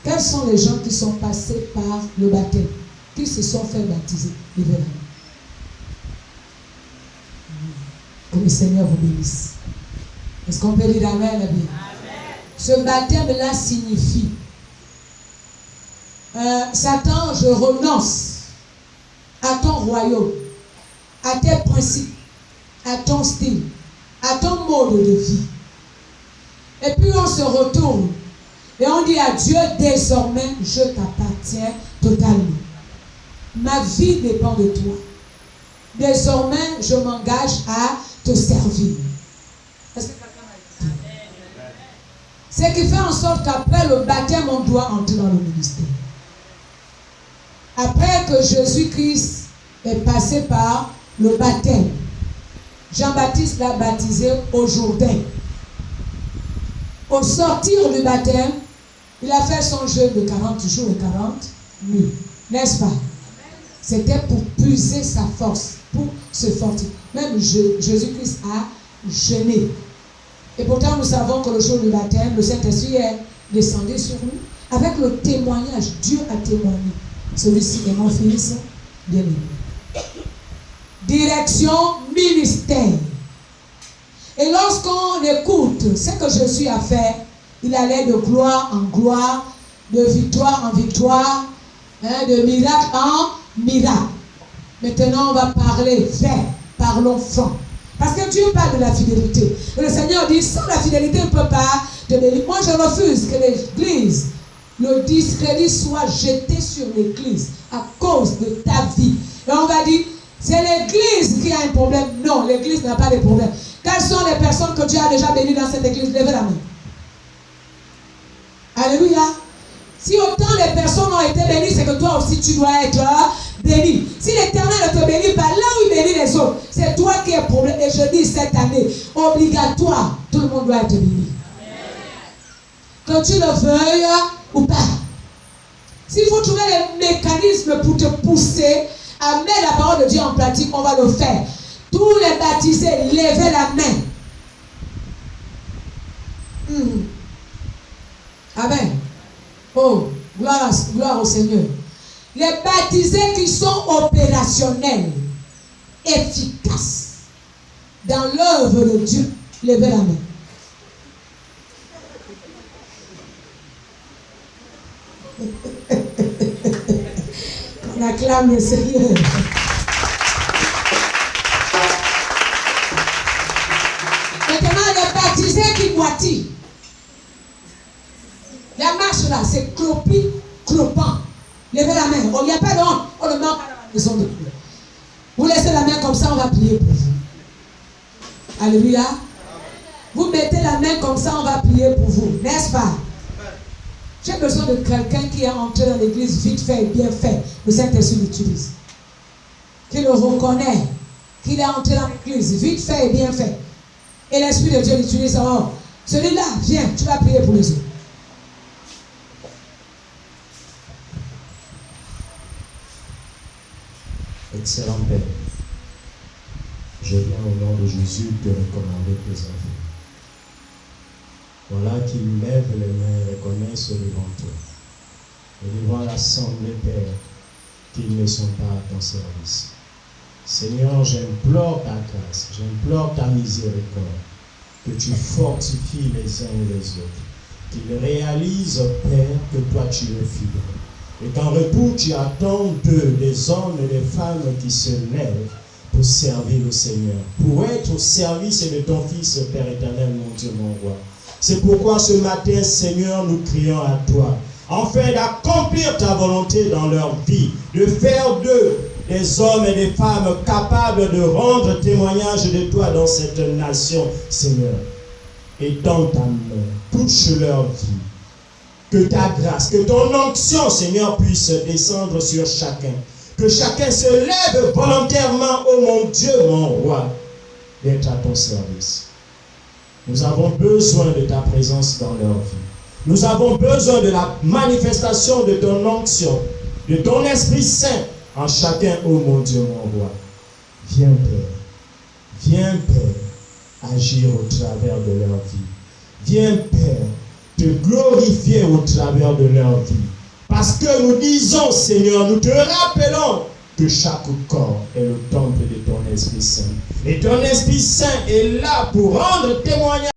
Quels sont les gens qui sont passés par le baptême, qui se sont fait baptiser? Levez la main. Que le Seigneur vous bénisse. Est-ce qu'on peut dire amen, amen? Ce baptême-là signifie Satan, je renonce à ton royaume, à tes principes, à ton style, à ton mode de vie. Et puis on se retourne. Et on dit à Dieu, désormais, je t'appartiens totalement. Ma vie dépend de toi. Désormais, je m'engage à te servir. Ce qui fait en sorte qu'après le baptême, on doit entrer dans le ministère. Après que Jésus-Christ est passé par le baptême, Jean-Baptiste l'a baptisé au Jourdain. Au sortir du baptême, il a fait son jeûne de 40 jours et 40 nuits. N'est-ce pas? C'était pour puiser sa force, pour se fortifier. Même Jésus-Christ a jeûné. Et pourtant, nous savons que le jour du baptême, le Saint-Esprit est descendu sur nous. Avec le témoignage, Dieu a témoigné. Celui-ci est mon fils bien-aimé. Direction ministère. Et lorsqu'on écoute ce que Jésus a fait, il allait de gloire en gloire, de victoire en victoire, de miracle en miracle. Maintenant, on va parler vrai, parlons franc. Parce que Dieu parle de la fidélité. Et le Seigneur dit, sans la fidélité, on ne peut pas te bénir. Moi, je refuse que l'Église, le discrédit soit jeté sur l'Église à cause de ta vie. Et on va dire, c'est l'Église qui a un problème. Non, l'Église n'a pas de problème. Quelles sont les personnes que Dieu a déjà bénies dans cette Église? Levez la main. Alléluia. Si autant les personnes ont été bénies, c'est que toi aussi tu dois être béni. Si l'Éternel ne te bénit pas, là où il bénit les autres, c'est toi qui es problème. Et je dis cette année, obligatoire, tout le monde doit être béni. Que tu le veuilles ou pas. S'il faut trouver les mécanismes pour te pousser à mettre la parole de Dieu en pratique, on va le faire. Tous les baptisés, levez la main. Amen. Oh, gloire au Seigneur. Les baptisés qui sont opérationnels, efficaces dans l'œuvre de Dieu, levez la main. On acclame le Seigneur. Maintenant, les baptisés qui boitillent. La marche là, c'est clopi, clopant. Levez la main. Il n'y a pas de honte. On le met à la maison de Dieu. Vous laissez la main comme ça, on va prier pour vous. Alléluia. Vous mettez la main comme ça, on va prier pour vous. N'est-ce pas? J'ai besoin de quelqu'un qui est entré dans l'église vite fait et bien fait. Le Saint-Esprit l'utilise. Qui le reconnaît. Qu'il est entré dans l'église vite fait et bien fait. Et l'Esprit de Dieu l'utilise. Oh, celui-là, viens, tu vas prier pour les autres. Excellent Père, je viens au nom de Jésus te recommander tes enfants. Voilà qu'ils lèvent les mains et reconnaissent devant toi. Et devant l'assemblée, Père, qu'ils ne sont pas à ton service. Seigneur, j'implore ta grâce, j'implore ta miséricorde, que tu fortifies les uns et les autres, qu'ils réalisent, Père, que toi tu es fidèle. Et qu'en retour, tu attends d'eux des hommes et des femmes qui se lèvent pour servir le Seigneur, pour être au service de ton Fils, Père éternel, mon Dieu, mon roi. C'est pourquoi ce matin, Seigneur, nous crions à toi, afin d'accomplir ta volonté dans leur vie, de faire d'eux des hommes et des femmes capables de rendre témoignage de toi dans cette nation, Seigneur. Étends ta main, touche leur vie. Que ta grâce, que ton onction, Seigneur, puisse descendre sur chacun. Que chacun se lève volontairement, oh mon Dieu, mon roi, d'être à ton service. Nous avons besoin de ta présence dans leur vie. Nous avons besoin de la manifestation de ton onction, de ton Esprit Saint en chacun, oh mon Dieu, mon roi. Viens, Père. Viens, Père, agir au travers de leur vie. Viens, Père, te glorifier au travers de leur vie. Parce que nous disons, Seigneur, nous te rappelons que chaque corps est le temple de ton Esprit Saint. Et ton Esprit Saint est là pour rendre témoignage